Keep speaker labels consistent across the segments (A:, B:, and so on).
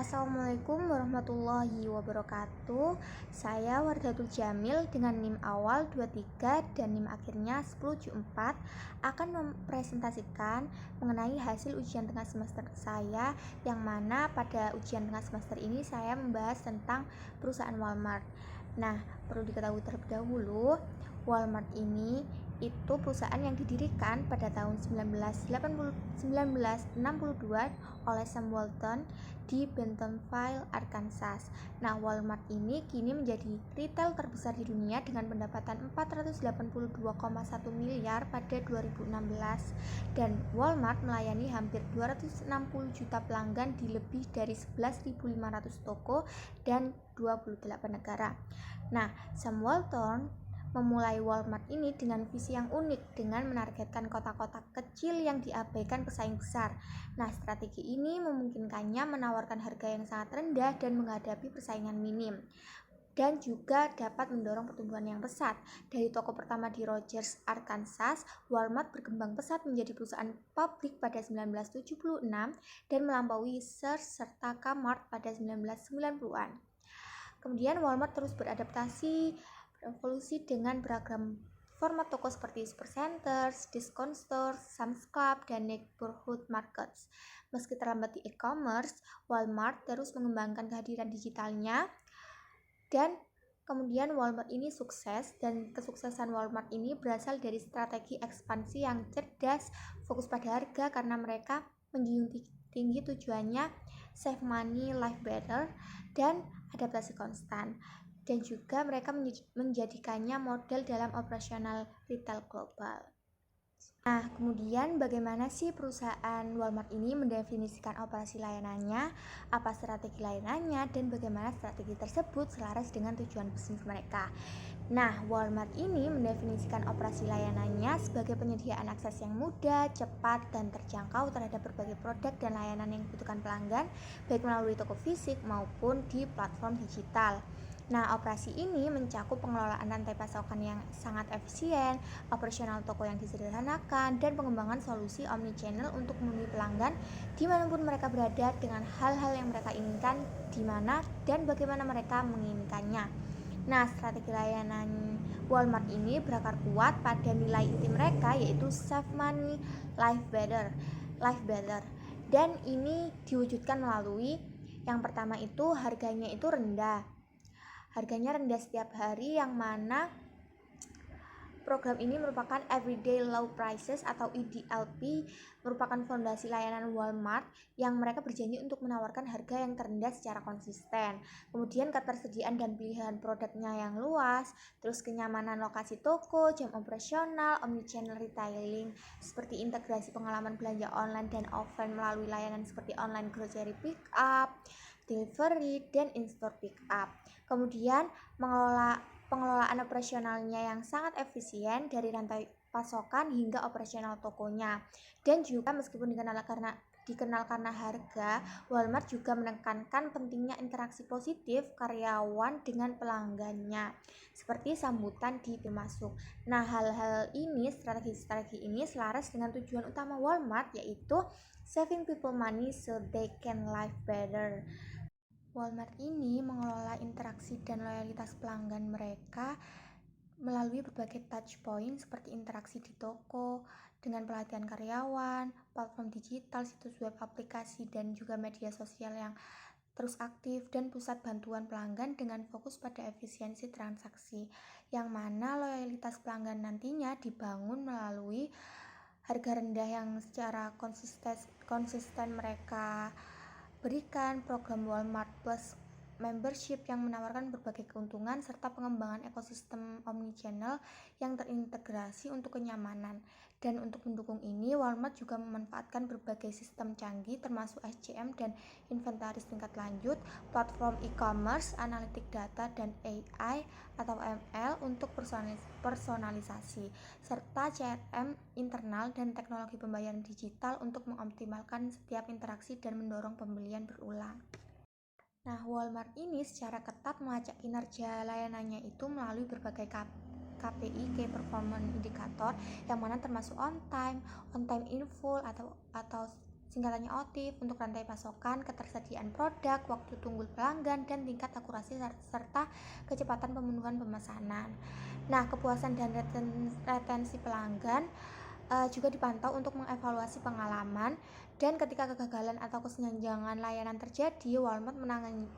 A: Assalamualaikum warahmatullahi wabarakatuh. Saya Wardatul Jamil dengan NIM awal 23 dan NIM akhirnya 1074 akan mempresentasikan mengenai hasil ujian tengah semester saya, yang mana pada ujian tengah semester ini saya membahas tentang perusahaan Walmart. Nah, perlu diketahui terlebih dahulu, Walmart ini itu perusahaan yang didirikan pada tahun 1962 oleh Sam Walton di Bentonville, Arkansas. Nah, Walmart ini kini menjadi retail terbesar di dunia dengan pendapatan 482,1 miliar pada 2016, dan Walmart melayani hampir 260 juta pelanggan di lebih dari 11.500 toko dan 28 negara. Nah, Sam Walton memulai Walmart ini dengan visi yang unik dengan menargetkan kota-kota kecil yang diabaikan pesaing besar. Nah, strategi ini memungkinkannya menawarkan harga yang sangat rendah dan menghadapi persaingan minim, dan juga dapat mendorong pertumbuhan yang pesat. Dari toko pertama di Rogers, Arkansas, Walmart berkembang pesat menjadi perusahaan publik pada 1976 dan melampaui Sears serta Kmart pada 1990-an. Kemudian Walmart terus berevolusi dengan beragam format toko seperti supercenters, discount stores, Sam's Club, dan neighborhood markets. Meski terlambat di e-commerce, Walmart terus mengembangkan kehadiran digitalnya, dan kemudian Walmart ini sukses, dan kesuksesan Walmart ini berasal dari strategi ekspansi yang cerdas, fokus pada harga karena mereka menjunjung tinggi tujuannya save money, live better, dan adaptasi konstan. Dan juga mereka menjadikannya model dalam operasional retail global. Nah, kemudian bagaimana sih perusahaan Walmart ini mendefinisikan operasi layanannya, apa strategi layanannya, dan bagaimana strategi tersebut selaras dengan tujuan bisnis mereka. Nah, Walmart ini mendefinisikan operasi layanannya sebagai penyediaan akses yang mudah, cepat, dan terjangkau terhadap berbagai produk dan layanan yang dibutuhkan pelanggan, baik melalui toko fisik maupun di platform digital. Nah, operasi ini mencakup pengelolaan rantai pasokan yang sangat efisien, operasional toko yang disederhanakan, dan pengembangan solusi omnichannel untuk memenuhi pelanggan dimanapun mereka berada dengan hal-hal yang mereka inginkan, di mana dan bagaimana mereka menginginkannya. Nah, strategi layanan Walmart ini berakar kuat pada nilai inti mereka, yaitu save money, live better. Dan ini diwujudkan melalui yang pertama itu harganya itu rendah. Harganya rendah setiap hari, yang mana program ini merupakan Everyday Low Prices atau EDLP, merupakan fondasi layanan Walmart yang mereka berjanji untuk menawarkan harga yang terendah secara konsisten. Kemudian ketersediaan dan pilihan produknya yang luas, terus kenyamanan lokasi toko, jam operasional, omnichannel retailing, seperti integrasi pengalaman belanja online dan offline melalui layanan seperti online grocery pick up, delivery, dan in-store pick up. Kemudian pengelolaan operasionalnya yang sangat efisien dari rantai pasokan hingga operasional tokonya. Dan juga meskipun dikenal karena harga, Walmart juga menekankan pentingnya interaksi positif karyawan dengan pelanggannya, seperti sambutan di pintu masuk. Nah, strategi ini selaras dengan tujuan utama Walmart, yaitu saving people money so they can live better. Walmart ini mengelola interaksi dan loyalitas pelanggan mereka melalui berbagai touch point seperti interaksi di toko, dengan pelatihan karyawan, platform digital, situs web, aplikasi, dan juga media sosial yang terus aktif, dan pusat bantuan pelanggan dengan fokus pada efisiensi transaksi, yang mana loyalitas pelanggan nantinya dibangun melalui harga rendah yang secara konsisten mereka berikan, program Walmart Plus Membership yang menawarkan berbagai keuntungan, serta pengembangan ekosistem omnichannel yang terintegrasi untuk kenyamanan. Dan untuk mendukung ini, Walmart juga memanfaatkan berbagai sistem canggih termasuk SCM dan inventaris tingkat lanjut, platform e-commerce, analitik data, dan AI atau ML untuk personalisasi, serta CRM internal dan teknologi pembayaran digital untuk mengoptimalkan setiap interaksi dan mendorong pembelian berulang. Nah, Walmart ini secara ketat melacak kinerja layanannya itu melalui berbagai KPI, Key Performance Indicator, yang mana termasuk on time in full atau singkatannya OTIF, untuk rantai pasokan, ketersediaan produk, waktu tunggu pelanggan, dan tingkat akurasi serta kecepatan pemenuhan pemesanan. Nah, kepuasan dan retensi pelanggan juga dipantau untuk mengevaluasi pengalaman, dan ketika kegagalan atau kesenjangan layanan terjadi, Walmart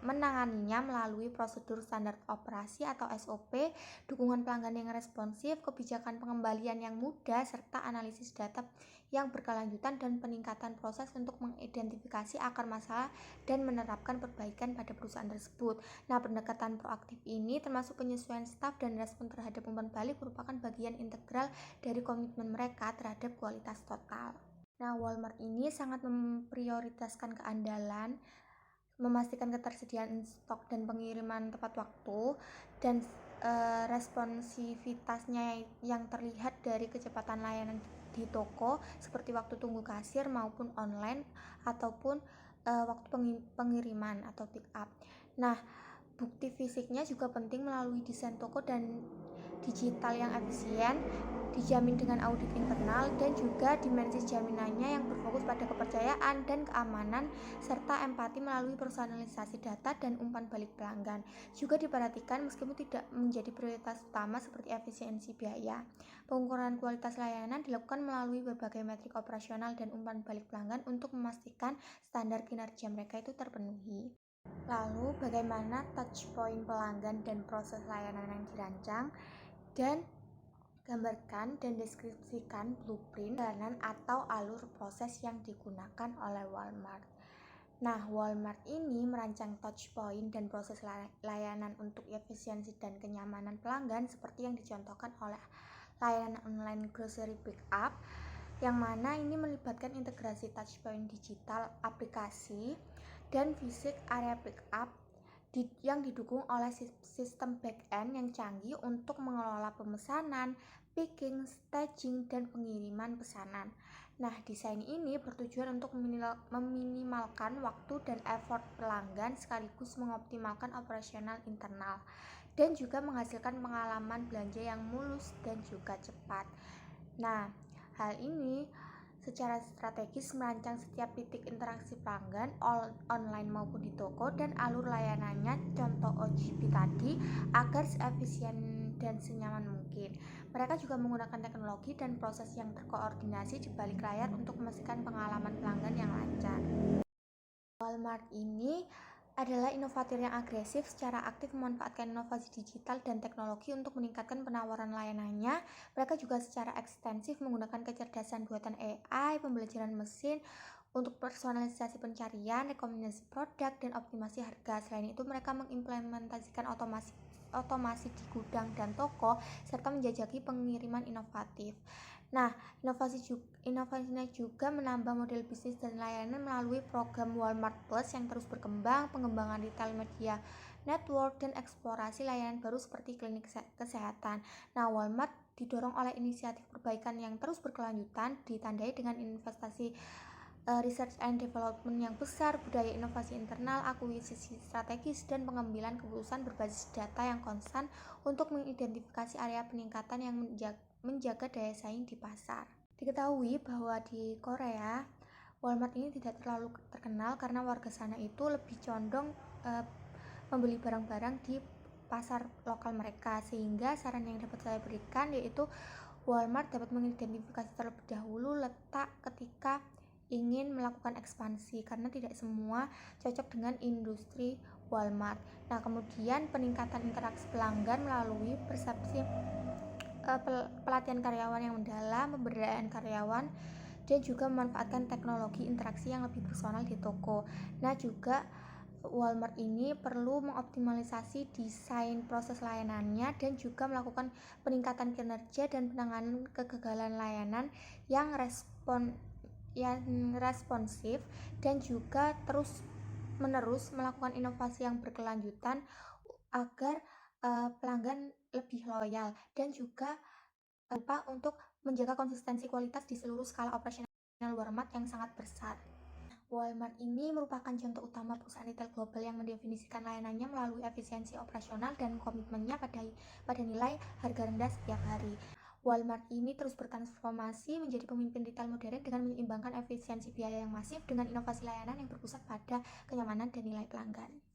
A: menanganinya melalui prosedur standar operasi atau SOP, dukungan pelanggan yang responsif, kebijakan pengembalian yang mudah, serta analisis data yang berkelanjutan dan peningkatan proses untuk mengidentifikasi akar masalah dan menerapkan perbaikan pada perusahaan tersebut. Nah, pendekatan proaktif ini termasuk penyesuaian staf dan respon terhadap umpan balik merupakan bagian integral dari komitmen mereka terhadap kualitas total. Nah, Walmart ini sangat memprioritaskan keandalan, memastikan ketersediaan stok dan pengiriman tepat waktu, dan responsivitasnya yang terlihat dari kecepatan layanan di toko seperti waktu tunggu kasir maupun online ataupun waktu pengiriman atau pick up. Nah, bukti fisiknya juga penting melalui desain toko dan digital yang efisien, dijamin dengan audit internal, dan juga dimensi jaminannya yang berfokus pada kepercayaan dan keamanan, serta empati melalui personalisasi data dan umpan balik pelanggan. Juga diperhatikan meskipun tidak menjadi prioritas utama seperti efisiensi biaya. Pengukuran kualitas layanan dilakukan melalui berbagai metrik operasional dan umpan balik pelanggan untuk memastikan standar kinerja mereka itu terpenuhi. Lalu, bagaimana touchpoint pelanggan dan proses layanan yang dirancang? Dan gambarkan dan deskripsikan blueprint perjalanan atau alur proses yang digunakan oleh Walmart. Nah, Walmart ini merancang touchpoint dan proses layanan untuk efisiensi dan kenyamanan pelanggan seperti yang dicontohkan oleh layanan online grocery pick up, yang mana ini melibatkan integrasi touchpoint digital, aplikasi, dan fisik area pick up yang didukung oleh sistem back-end yang canggih untuk mengelola pemesanan, picking, staging, dan pengiriman pesanan. Nah, desain ini bertujuan untuk meminimalkan waktu dan effort pelanggan sekaligus mengoptimalkan operasional internal dan juga menghasilkan pengalaman belanja yang mulus dan juga cepat. Nah, hal ini secara strategis merancang setiap titik interaksi pelanggan online maupun di toko dan alur layanannya, contoh OGP tadi, agar seefisien dan senyaman mungkin. Mereka juga menggunakan teknologi dan proses yang terkoordinasi di balik layar untuk memastikan pengalaman pelanggan yang lancar. Walmart ini adalah inovator yang agresif, secara aktif memanfaatkan inovasi digital dan teknologi untuk meningkatkan penawaran layanannya. Mereka juga secara ekstensif menggunakan kecerdasan buatan AI, pembelajaran mesin untuk personalisasi pencarian, rekomendasi produk, dan optimasi harga. Selain itu, mereka mengimplementasikan otomasi di gudang dan toko, serta menjajaki pengiriman inovatif. Nah, inovasinya juga menambah model bisnis dan layanan melalui program Walmart Plus yang terus berkembang, pengembangan retail media network, dan eksplorasi layanan baru seperti klinik kesehatan. Nah, Walmart didorong oleh inisiatif perbaikan yang terus berkelanjutan, ditandai dengan investasi research and development yang besar, budaya inovasi internal, akuisisi strategis, dan pengambilan keputusan berbasis data yang konstan untuk mengidentifikasi area peningkatan yang menjaga daya saing di pasar. Diketahui bahwa di Korea, Walmart ini tidak terlalu terkenal karena warga sana itu lebih condong membeli barang-barang di pasar lokal mereka, sehingga saran yang dapat saya berikan yaitu Walmart dapat mengidentifikasi terlebih dahulu letak ketika ingin melakukan ekspansi, karena tidak semua cocok dengan industri Walmart. Nah, kemudian peningkatan interaksi pelanggan melalui persepsi pelatihan karyawan yang mendalam, pemberdayaan karyawan, dan juga memanfaatkan teknologi interaksi yang lebih personal di toko. Nah, juga Walmart ini perlu mengoptimalisasi desain proses layanannya dan juga melakukan peningkatan kinerja dan penanganan kegagalan layanan yang responsif, dan juga terus-menerus melakukan inovasi yang berkelanjutan agar pelanggan lebih loyal, dan juga lupa untuk menjaga konsistensi kualitas di seluruh skala operasional Walmart yang sangat besar. Walmart ini merupakan contoh utama perusahaan retail global yang mendefinisikan layanannya melalui efisiensi operasional dan komitmennya pada nilai harga rendah setiap hari. Walmart ini terus bertransformasi menjadi pemimpin retail modern dengan menyeimbangkan efisiensi biaya yang masif dengan inovasi layanan yang berpusat pada kenyamanan dan nilai pelanggan.